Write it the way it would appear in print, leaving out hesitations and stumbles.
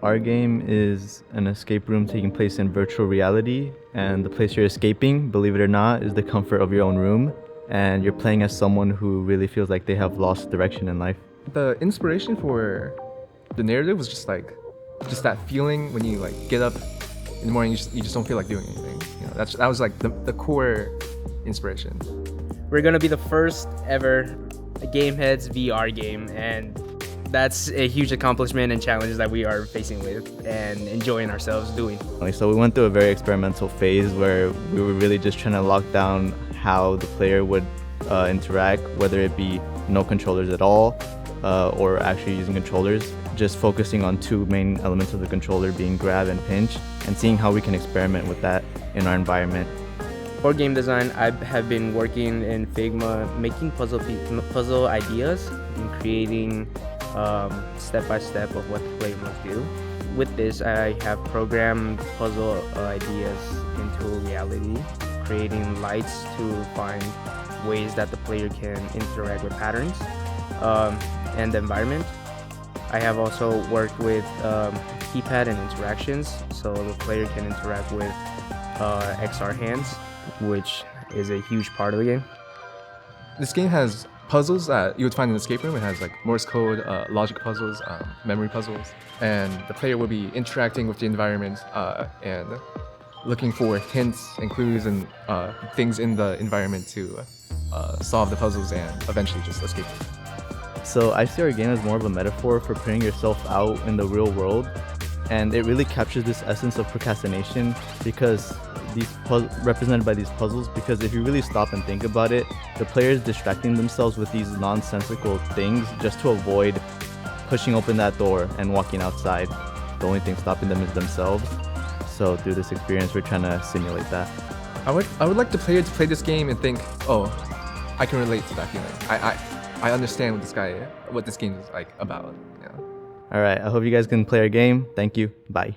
Our game is an escape room taking place in virtual reality, and the place you're escaping, believe it or not, is the comfort of your own room, and you're playing as someone who really feels like they have lost direction in life. The inspiration for the narrative was just that feeling when you get up in the morning, you just don't feel like doing anything. That was the core inspiration. We're gonna be the first ever Gameheads VR game, and that's a huge accomplishment and challenge that we are facing with and enjoying ourselves doing. So we went through a very experimental phase where we were really just trying to lock down how the player would interact, whether it be no controllers at all or actually using controllers, just focusing on two main elements of the controller being grab and pinch, and seeing how we can experiment with that in our environment. For game design, I have been working in Figma, making puzzle ideas and creating step-by-step of what the player must do. With this, I have programmed puzzle ideas into reality, creating lights to find ways that the player can interact with patterns and the environment. I have also worked with keypad and interactions, so the player can interact with XR hands, which is a huge part of the game. This game has puzzles that you would find in an escape room. It has Morse code, logic puzzles, memory puzzles, and the player will be interacting with the environment and looking for hints and clues and things in the environment to solve the puzzles and eventually just escape. So I see our game as more of a metaphor for putting yourself out in the real world, and it really captures this essence of procrastination because represented by these puzzles, because if you really stop and think about it, the player is distracting themselves with these nonsensical things just to avoid pushing open that door and walking outside. The only thing stopping them is themselves. So through this experience, we're trying to simulate that. I would like the player to play this game and think, oh, I can relate to that feeling. I understand what this game is about. Yeah. All right, I hope you guys can play our game. Thank you. Bye.